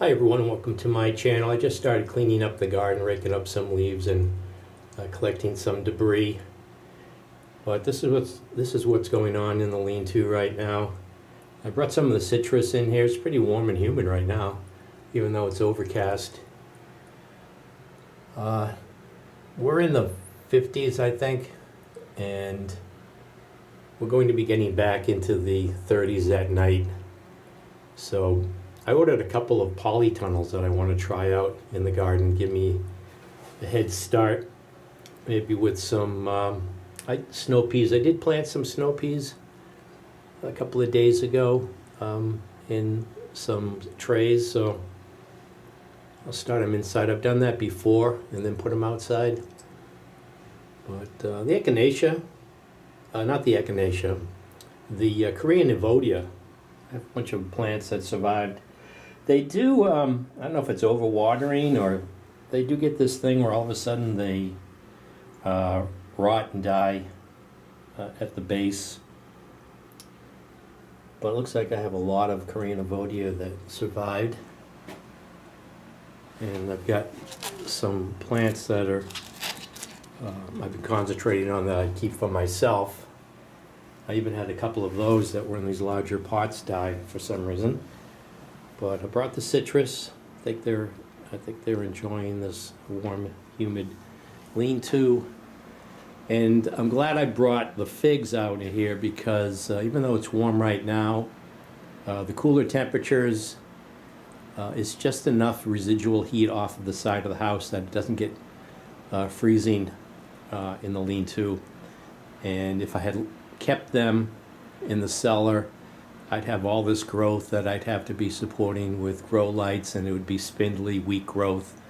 Hi everyone and welcome to my channel. I just started cleaning up the garden, raking up some leaves and collecting some debris. But this is what's going on in the lean-to right now. I brought some of the citrus in here. It's pretty warm and humid right now, even though it's overcast. We're in the 50s, I think, and we're going to be getting back into the 30s at night. So I ordered a couple of polytunnels that I want to try out in the garden, give me a head start, maybe with some snow peas. I did plant some snow peas a couple of days ago in some trays, so I'll start them inside. I've done that before and then put them outside. But the echinacea, not the echinacea, the Korean Evodia, I have a bunch of plants that survived. They do, I don't know if it's overwatering or they do get this thing where all of a sudden they rot and die at the base. But it looks like I have a lot of Korean Evodia that survived. And I've got some plants that are, I've been concentrating on that I keep for myself. I even had a couple of those that were in these larger pots die for some reason. But I brought the citrus. I think they're enjoying this warm, humid lean-to. And I'm glad I brought the figs out of here because even though it's warm right now, the cooler temperatures is just enough residual heat off of the side of the house that it doesn't get freezing in the lean-to. And if I had kept them in the cellar, I'd have all this growth that I'd have to be supporting with grow lights, and it would be spindly, weak growth,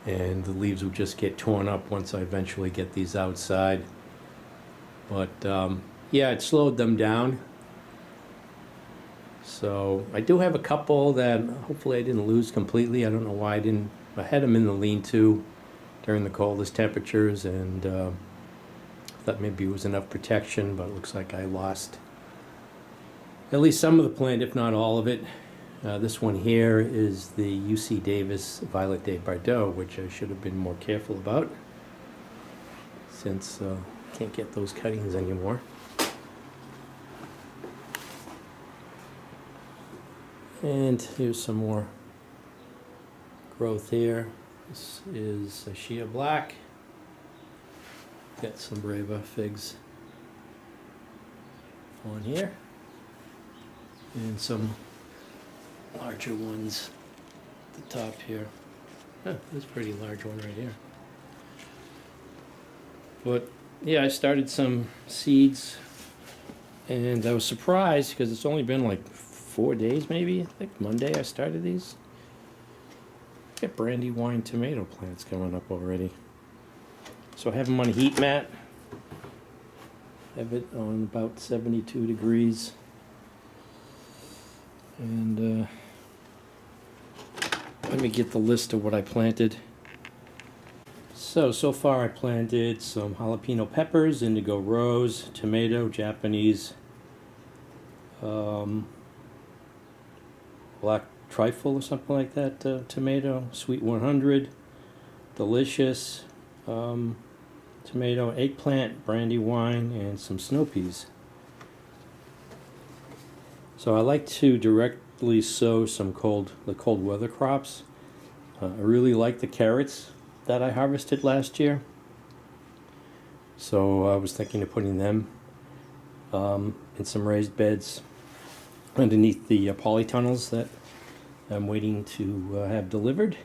and the leaves would just get torn up once I eventually get these outside. But yeah, it slowed them down. So I do have a couple that hopefully I didn't lose completely. I don't know why I had them in the lean-to during the coldest temperatures, and thought maybe it was enough protection, but it looks like I lost at least some of the plant, if not all of it. This one here is the UC Davis Violet de Bardot, which I should have been more careful about since I can't get those cuttings anymore. And here's some more growth here. This is a Shea Black. Got some Brava figs on here. And some larger ones at the top here. This pretty large one right here. But yeah, I started some seeds and I was surprised because it's only been like 4 days maybe. I think Monday I started these. Got Brandywine tomato plants coming up already. So I have them on a heat mat. Have it on about 72 degrees. And let me get the list of what I planted. So far I planted some jalapeno peppers, indigo rose, tomato, Japanese, black trifle or something like that, tomato, sweet 100, delicious, tomato, eggplant, brandywine, and some snow peas. So I like to directly sow some the cold weather crops. I really like the carrots that I harvested last year. So I was thinking of putting them in some raised beds underneath the polytunnels that I'm waiting to have delivered.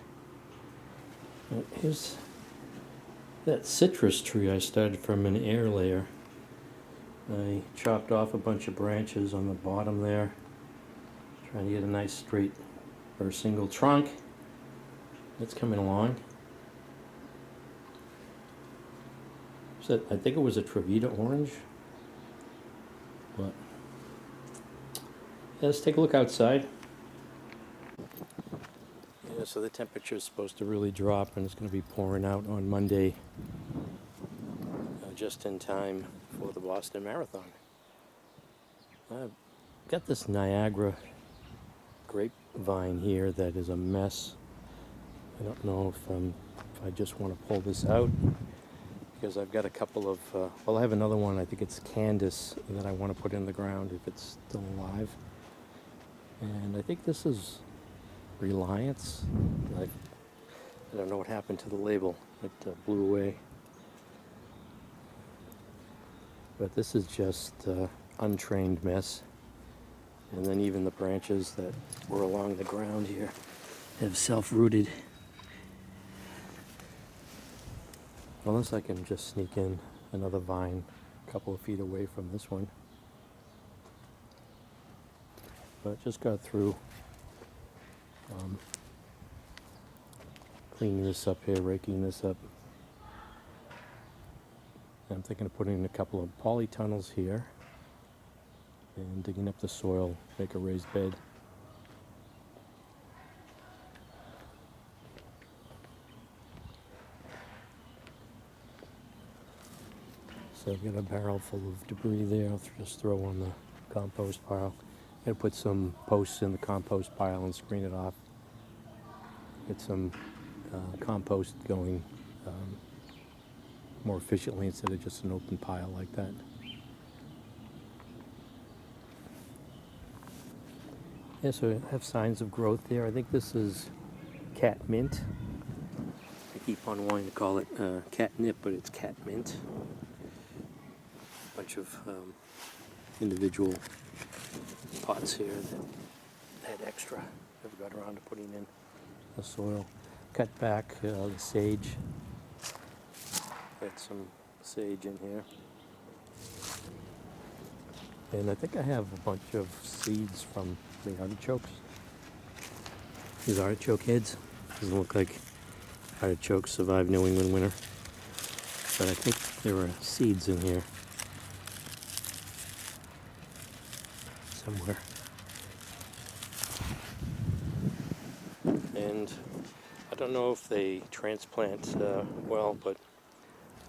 Here's that citrus tree I started from an air layer. I chopped off a bunch of branches on the bottom there, trying to get a nice straight or single trunk. It's coming along. So I think it was a Travita orange. But yeah, let's take a look outside. Yeah, so the temperature is supposed to really drop, and it's going to be pouring out on Monday, just in time for the Boston Marathon. I've got this Niagara grape vine here that is a mess. I don't know if I just want to pull this out, because I've got a couple of, well, I have another one, I think it's Candace, that I want to put in the ground if it's still alive. And I think this is Reliance. I don't know what happened to the label. It blew away. But this is just untrained mess. And then even the branches that were along the ground here have self-rooted. Unless I can just sneak in another vine a couple of feet away from this one. But just got through cleaning this up here, raking this up. And I'm thinking of putting in a couple of polytunnels here and digging up the soil, make a raised bed. So I've got a barrel full of debris there. I'll just throw on the compost pile. I'm going to put some posts in the compost pile and screen it off. Get some compost going more efficiently instead of just an open pile like that. Yeah, so I have signs of growth there. I think this is catmint. I keep on wanting to call it catnip, but it's catmint. A bunch of individual pots here that had extra. Never got around to putting in the soil. Cut back the sage. Got some sage in here. And I think I have a bunch of seeds from the artichokes. These artichoke heads. Doesn't look like artichokes survive New England winter. But I think there were seeds in here somewhere. And I don't know if they transplant well, but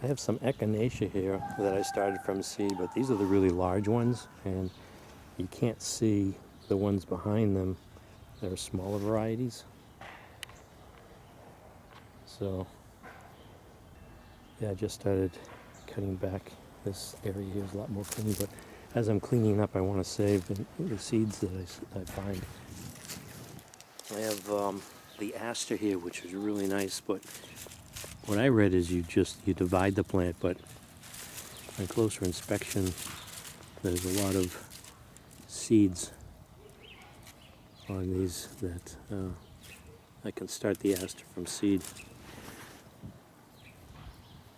I have some echinacea here that I started from seed, but these are the really large ones, and you can't see the ones behind them. They're smaller varieties. So, yeah, I just started cutting back. This area here is a lot more clean, but as I'm cleaning up, I want to save the seeds that I find. I have the aster here, which is really nice, but what I read is you divide the plant, but on closer inspection, there's a lot of seeds on these that I can start the aster from seed.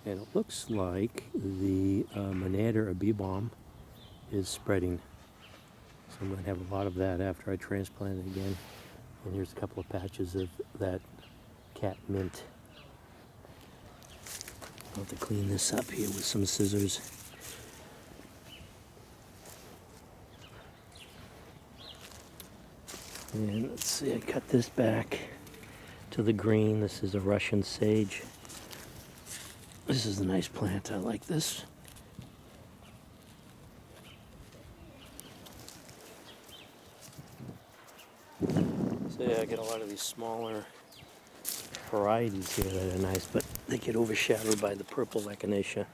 And it looks like the Menander abiebom is spreading. So I'm going to have a lot of that after I transplant it again. And here's a couple of patches of that catmint. I'll have to clean this up here with some scissors. And let's see, I cut this back to the green. This is a Russian sage. This is a nice plant. I like this. So yeah, I get a lot of these smaller varieties here that are nice, but they get overshadowed by the purple echinacea.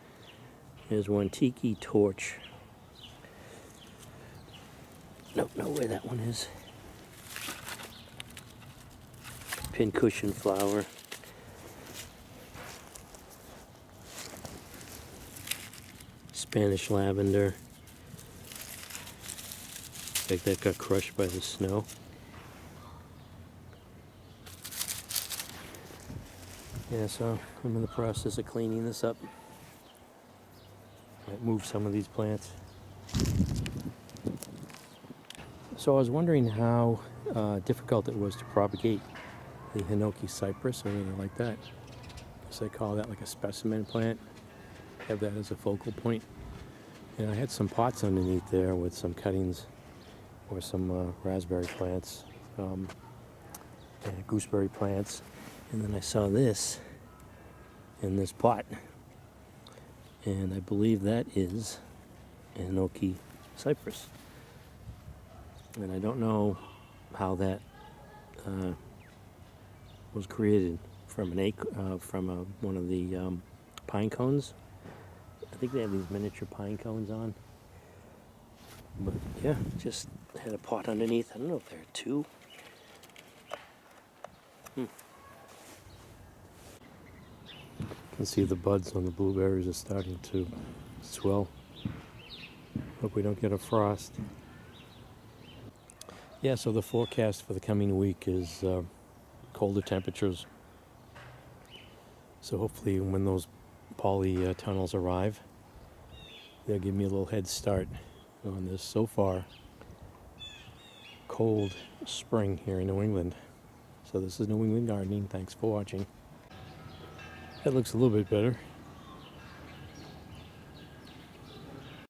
There's one Tiki Torch. Don't know where that one is. Pincushion flower. Spanish lavender. I think that got crushed by the snow. Yeah, so I'm in the process of cleaning this up. Might move some of these plants. So I was wondering how difficult it was to propagate the Hinoki cypress, or anything like that. So they call that like a specimen plant. Have that as a focal point. And I had some pots underneath there with some cuttings or some raspberry plants, and gooseberry plants. And then I saw this in this pot. And I believe that is a Hinoki cypress. And I don't know how that was created from one of the pine cones. I think they have these miniature pine cones on. But yeah, just had a pot underneath. I don't know if there are two. You can see the buds on the blueberries are starting to swell. Hope we don't get a frost. Yeah, so the forecast for the coming week is colder temperatures. So hopefully when those poly tunnels arrive, they'll give me a little head start on this so far cold spring here in New England. So this is New England Gardening. Thanks for watching. That looks a little bit better.